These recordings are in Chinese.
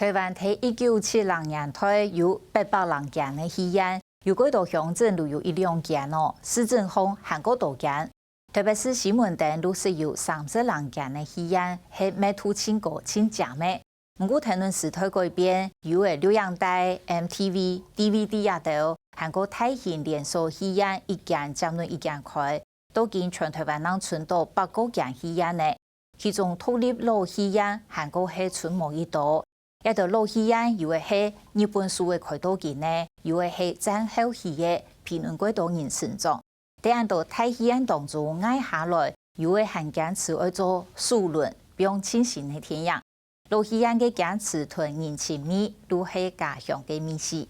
台湾喺1970年代有800人間嘅戲院，有幾多鄉鎮都有1-2間哦。市政府韓國多間，特別是西門町都是有30人間嘅戲院，係每途千個千家咩。唔過談論時代改變，有嘅錄像帶、MTV、DVD 啊都，韓國大型連鎖戲院一間佔咗1間開，都見全台灣人存到8個間戲院呢。其中獨立老戲院，韓國係存冇一多。一道老戲院有嘅係日本書嘅開刀機呢，有嘅係戰後戲嘅評論過多人成長。第二道大戲院當中挨下來，有嘅係堅持愛做數輪，不用清醒嘅天樣。老戲院嘅堅持同人情味都係家鄉嘅美事。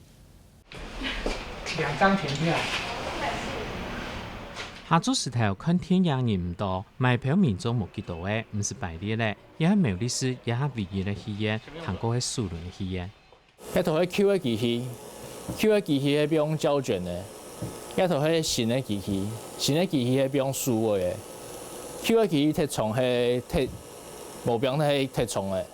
2張全票。下晝時頭看天影人唔多，買票民眾冇幾多嘅，唔是排列咧，也係苗栗市也係唯一嘅戲院，韓國係數輪嘅戲院。一套係 Q 嘅機器，Q 嘅機器係用膠卷嘅，一套係新嘅機器，新嘅機器係用數位嘅。Q 嘅機器鐵窗係鐵，無邊係鐵窗嘅。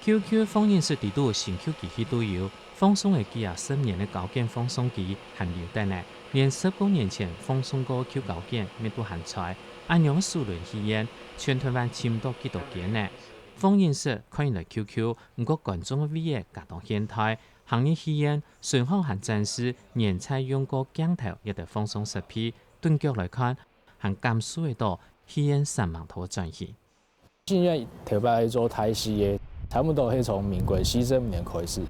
QQ 放映室地度新 Q 機器都有，放送嘅機啊10年嘅高件放送機還留低呢。連10多年前放送過 Q 高件，咩都還在。按樣數輪戲院，全台灣差唔多幾多間呢？放映室看嚟 QQ， 唔過觀眾嘅 V 嘅夾到現代，行業戲院隨行還展示年菜用過鏡頭一啲放送設備。對腳來看，還減少嘅多戲院3萬多轉戲。戲院特別係做台戲嘅，差不多係從民國40年開始。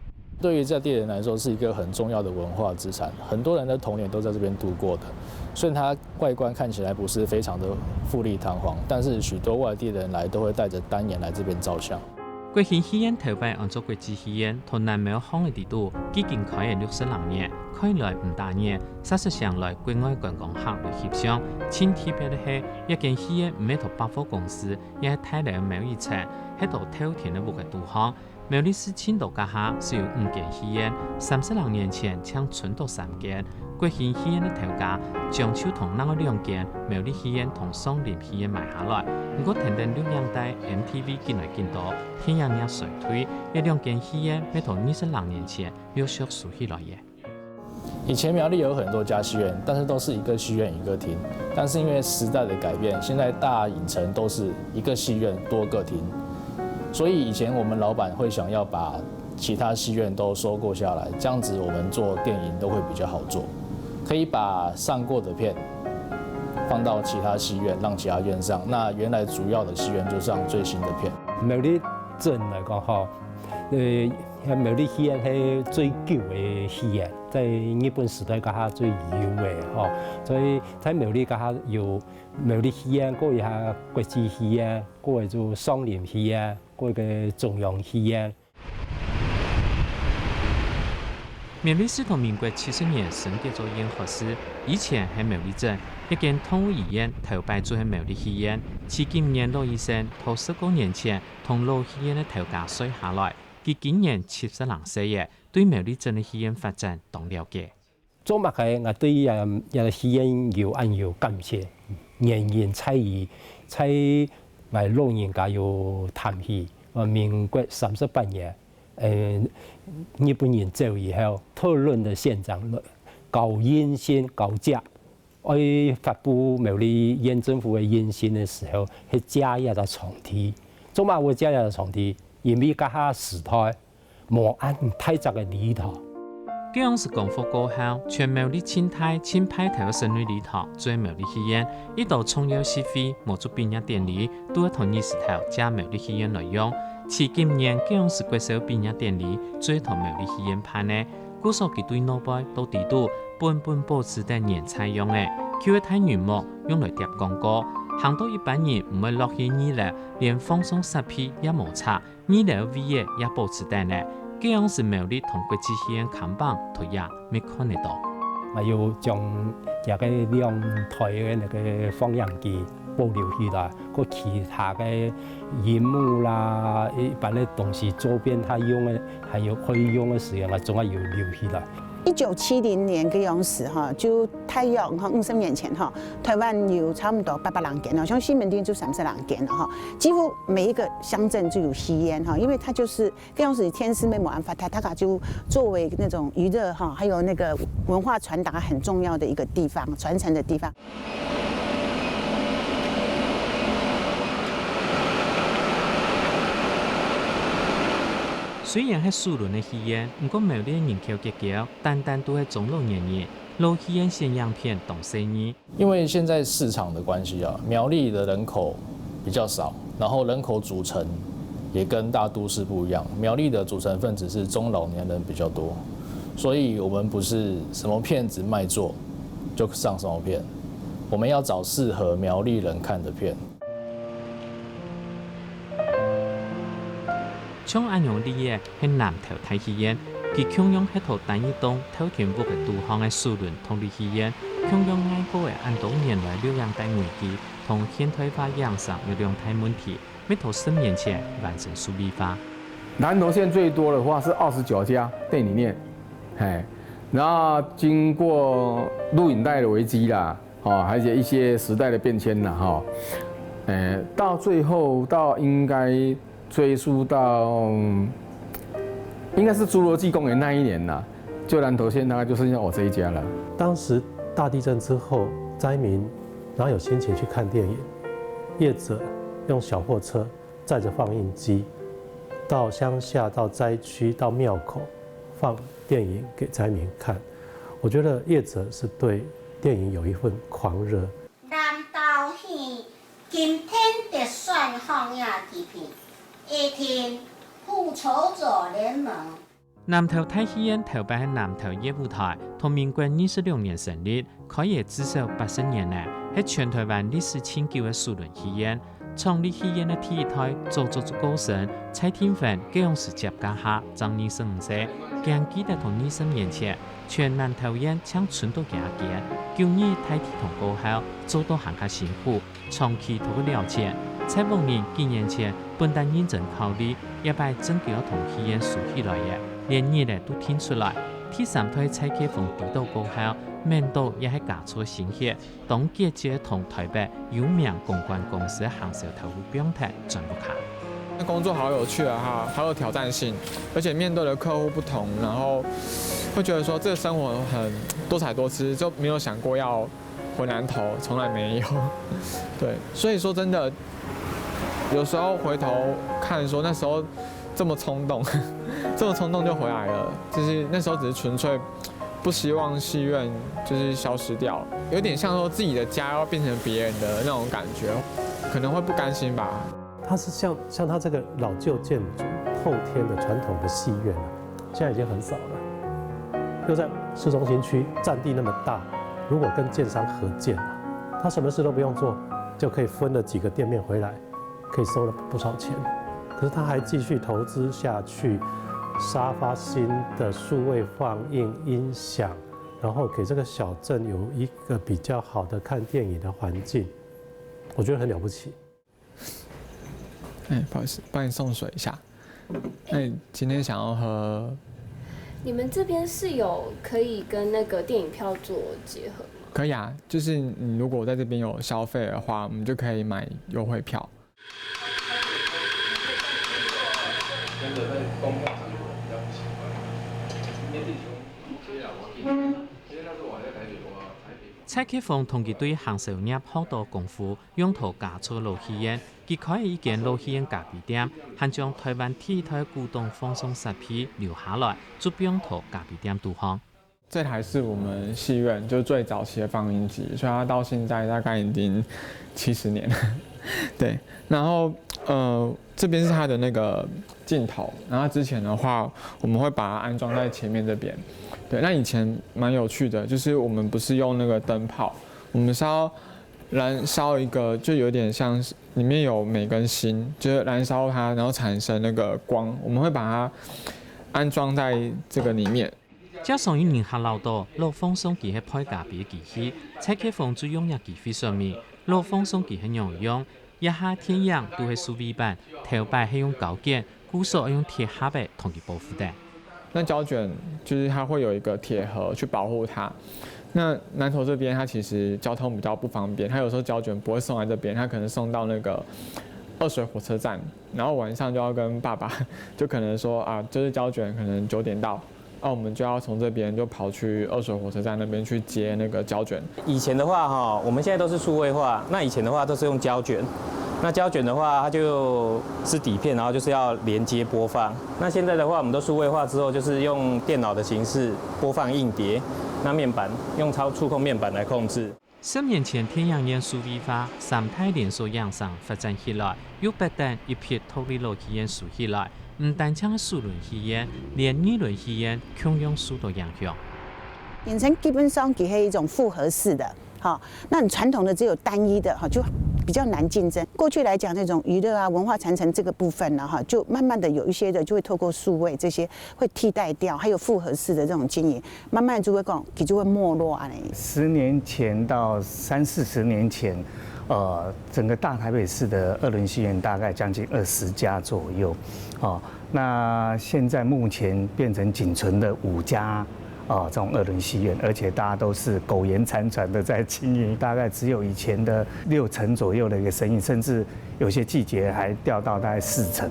對於在地人來說，是一個很重要的文化資產。很多人的童年都在這邊度過的。雖然它外觀看起來不是非常的富麗堂皇，但是許多外地人來都會帶着單眼來這邊照相。國慶戲院頭擺按做國際戲院，同南苗巷嘅地度，已經開咗60年，開來唔大年，事實上來國外觀光客來翕相。前提別的係一間戲院唔係同百貨公司，也係太嚟苗一層，喺度透天嘅屋嘅度巷。苗栗市青島家下是有5間戲院，30年前搶存到3間。國慶戲院的頭價將就同那個2間苗栗戲院同雙林戲院買下來。不過停電錄像帶 MTV 見來見到，天樣也衰退，呢2間戲院要同20年前有削數起來嘅。以前苗栗有很多家戲院，但是都是一個戲院一個廳。但是因為時代的改變，現在大影城都是一個戲院多個廳。所以以前我們老闆會想要把其他戲院都收購下來，這樣子我們做電影都會比較好做，可以把上過的片放到其他戲院，讓其他院上。那原來主要的戲院就上最新的片。苗栗鎮嚟講，苗栗戲院係最舊嘅戲院，在日本時代家下最有嘅，所以在苗栗家下有苗栗戲院，過一下國際戲院，過一做雙林戲院。過個中央戲院。苗栗市同民國70年升級做煙火師，以前喺苗栗鎮一間動物醫院頭擺做喺苗栗戲院，至今年老醫生從10多年前同老戲院嘅頭價衰下來，佢今年70人死嘅，對苗栗鎮嘅戲院發展當了解。做乜嘅？我對也戲院有感謝，人人參與，在我老人家有談起，民國38年，日本人走以後，討論的現場搞印線搞假，我發布苗栗縣政府嘅印線嘅時候，係假一個床體，做乜會假一個床體？因為家下時代冇按太窄嘅禮堂。這樣是功夫過後，全苗栗清泰清派頭嘅神女禮堂做苗栗戲院，一度重要戲費冇做畢業典禮，都係同20頭加苗栗戲院來用。至今年這樣是國小畢業典禮，做同苗栗戲院拍呢，故所佢對老輩都地度本保持得年菜用嘅，佢睇原幕用來貼廣告，行到一般人唔會落去2樓，連放鬆設備也冇差，2樓 V 也保持得呢。這樣是苗栗同國際戲院看板同也未看得到。我要將一個2台嘅那個放映機保留起來，個其他嘅熒幕啦，一般嘅東西周邊他用嘅，還有可以用嘅時間，我總係要留起來。1970年嘅樣時哈，就大約哈50年前哈，台灣有差唔多800人間啦，像西門町就30人間啦哈，幾乎每一個鄉鎮就有吸煙哈，因為它就是嗰樣時天師沒冇辦法，它就作為那種娛樂哈，還有那個文化傳達很重要的一個地方，傳承的地方。雖然係蘇崙的戲院，不過苗栗人口結構單單都係中老年人，老戲院現樣片當生意。因為現在市場的關係啊，苗栗的人口比較少，然後人口組成也跟大都市不一樣。苗栗的組成分子是中老年人比較多，所以我們不是什麼片子賣座就上什麼片，我們要找適合苗栗人看的片。像安陽里嘅係南投大戲院，佢強用喺套單一棟透天屋嘅杜巷嘅蘇崙同類戲院，強用愛好嘅按多年來療養大危機同現代化養生有兩大問題，要到10年前完成數位化。南投縣最多的話是29家電影院，然後經過錄影帶的危機啦，還有一些時代的變遷啦，到最後到應該追溯到應該是侏羅紀公園那一年啦，就南投縣大概就剩下我這一家了。當時大地震之後，災民哪有心情去看電影？業者用小貨車載着放映機到鄉下、到災區、到廟口放電影給災民看。我覺得業者是對電影有一份狂熱。南投縣今天特選放映機片。18天復仇者聯盟。南投大戲院頭擺喺南投夜舞台，同民國26年成立，開業至少80年嚟，係全台灣歷史悠久嘅蘇崙戲院。創立戲院嘅第一代做高層蔡天芬，嗰樣時接家下張25歲，更記得同20年前全南投縣搶春到假嘅，舊年大體同高校做到行下辛苦，長期同佢了解。蔡某人幾年前本單認真考慮，一擺真叫同戲院數起來嘅，連日嚟都聽出來。第3代蔡啟峰遞到高校，面到也係加粗心血，當結節同台北有名公關公司行銷投入表態轉不開。那工作好有趣啊，哈，好有挑戰性，而且面對的客戶不同，然後會覺得說這個生活很多彩多姿，就沒有想過要回南投，從來沒有。對，所以說真的，有時候回頭看說那時候這麼衝動，這麼衝動就回來了，就是那時候只是純粹不希望戲院就是消失掉，有點像說自己的家要變成別人的那種感覺，可能會不甘心吧。它是像它這個老舊建築後天的傳統的戲院啊，現在已經很少了。又在市中心區，佔地那麼大，如果跟建商合建啊，他什麼事都不用做，就可以分了幾個店面回來，可以收了不少錢。可是他還繼續投資下去，沙發新的數位放映音響，然後給這個小鎮有一個比較好的看電影的環境，我覺得很了不起。不好意思，幫你送水一下。那你今天想要喝？你們這邊是有可以跟那個電影票做結合嗎？可以啊，就是你如果在這邊有消費的話，我們就可以買優惠票。蔡啟峰同佢對行銷業好多功夫，用途加粗老戲院，佢開一間老戲院咖啡店，還將台灣第一台古董放鬆設備留下來，做用途咖啡店導航。這台是我們戲院就最早期的放映機，所以它到現在大概已經70年了。對，然後這邊是它的那個鏡頭，然後之前的話我們會把它安裝在前面這邊。對，那以前蠻有趣的，就是我們不是用那個燈泡，我們是要燃燒一個，就有點像是裡面有鎂跟鋅，就是燃燒它，然後產生那個光，我們會把它安裝在這個裡面。加上有人客老多，老放送機係配咖啡機器，蔡啟峰最用嘅機非上面，老放送機係樣用，一下天陽都係數位板，頭擺係用膠件，鼓手係用鐵盒嘅同佢保護的。那胶卷就是它会有一个铁盒去保护它。那南投这边它其实交通比较不方便，它有时候胶卷不会送来这边，它可能送到那个二水火车站，然后晚上就要跟爸爸就可能说啊，就是胶卷可能9点到。那我们就要从这边就跑去二水火车站那边去接那个胶卷。以前的话哈，我们现在都是数位化，那以前的话都是用胶卷。那胶卷的话，它就是底片，然后就是要连接播放。那现在的话，我们都数位化之后，就是用电脑的形式播放硬碟。那面板用触控面板来控制。10年前，天阳烟数位化3态连锁样上发展起来，又不但一批脱离路气烟数起来。唔单止数轮气烟，连2轮气烟同样受到影响。影城基本上它是一种复合式的，好，那你传统的只有单一的，哈，就比较难竞争。过去来讲，那种娱乐啊、文化传承这个部分呢，哈，就慢慢的有一些的就会透过数位这些会替代掉，还有复合式的这种经营，慢慢就会讲，它就会没落啊。10年前到30-40年前。整个大台北市的2轮戏院大概将近20家左右，那现在目前变成仅存的5家，这种2轮戏院，而且大家都是苟延残喘的在经营，大概只有以前的6成左右的一个生意，甚至有些季节还掉到大概4成。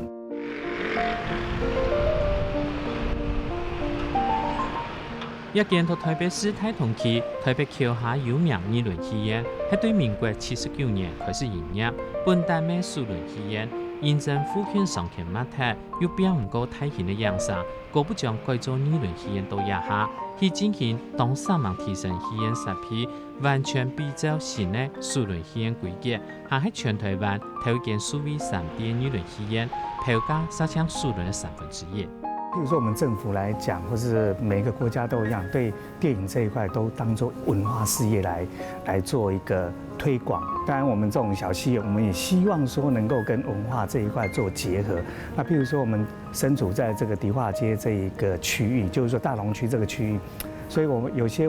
一间到台北市太同区台北桥下有名2轮戏院，係對民國79年開始營業，本單咩數輪戲院，現正附近上田碼頭又比唔過大型的樣上，過不將改造2輪戲院到一下，去進行當3萬提升戲院設備，完全比照新的數輪戲院規格，還係全台灣頭一間數位3D 2輪戲院，票價殺搶數輪的1/3。譬如说，我们政府来讲，或是每个国家都一样，对电影这一块都当作文化事业来做一个推广。当然，我们这种小企业，我们也希望说能够跟文化这一块做结合。那譬如说，我们身处在这个迪化街这一个区域，就是说大同区这个区域。所以，我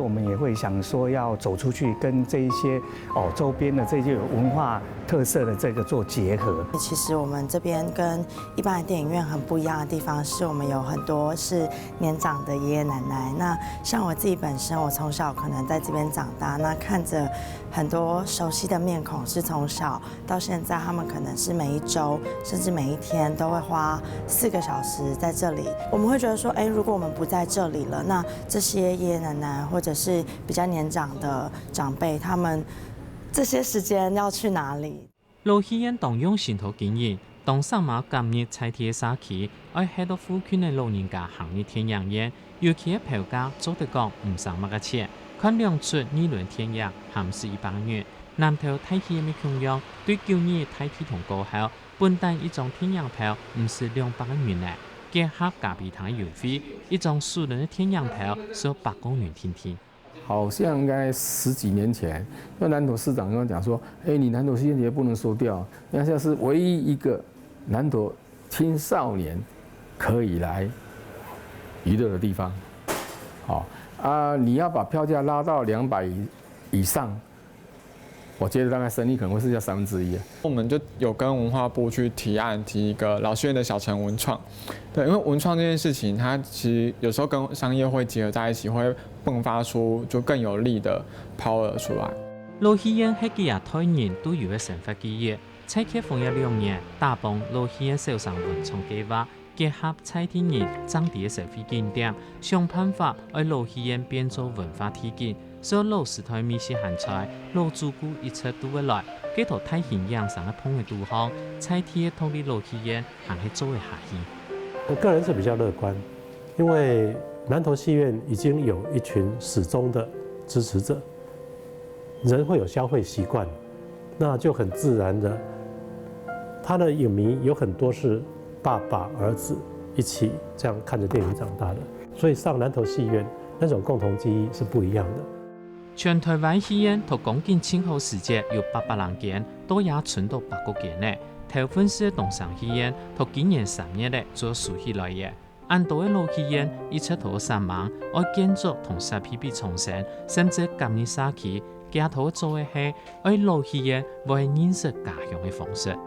们也会想说，要走出去，跟这一些周边的这些有文化特色的这个做结合。其实我们这边跟一般的电影院很不一样的地方，是我们有很多是年长的爷爷奶奶。那像我自己本身，我从小可能在这边长大，那看着很多熟悉的面孔，是从小到现在，他们可能是每一周甚至每一天都会花4个小时在这里。我们会觉得说，如果我们不在这里了，那这些爷爷奶奶或者是比较年长的长辈，他们这些时间要去哪里？路戲院當用線圖經營，當上馬今日採貼社區，愛喺到附近的老人家行業天陽院，尤其係票價做得講唔上乜嘅錢，看2出2輪天陽含是100元。南投睇戲嘅供養對舊年睇戲同過後，本單一張天陽票唔是200元咧，結合咖啡堂郵費，一張數輪嘅天陽票是要800元天天。好像应该10几年前，那南投市长跟我讲说：“你南投戏院也不能收掉，那现在是唯一一个南投青少年可以来娱乐的地方。好你要把票价拉到200以上，我觉得大概生意可能会剩下1/3。我们就有跟文化部去提一个老戏院的小城文创，对，因为文创这件事情，它其实有时候跟商业会结合在一起，会迸发出就更有力的 power 出来。路戲院係幾日台人都有嘅生活機遇，蔡啟峰一2年大幫路戲院小商文創計劃，結合蔡天人當地嘅社會景點，想辦法為路戲院變做文化體驗。所以老時台美食鹹菜，老主顧一切都會來，幾套太形樣上嘅碰嘅地方，蔡天同啲路戲院還係做一下戲。我個人是比較樂觀，因為南投戲院已經有一群始終的支持者，人會有消費習慣，那就很自然的，他的影迷有很多是爸爸兒子一起這樣看着電影長大的，所以上南投戲院那種共同記憶是不一樣的。全台灣戲院同講緊慶賀時節有800人間，都也存到8個間呢。頭份是東山戲院同今年3月咧做數起來嘅。按道嘅路戲院一出頭3萬，愛建築同設備比重生，甚至今年社區街頭做嘅係愛路戲院為認識家鄉嘅方式。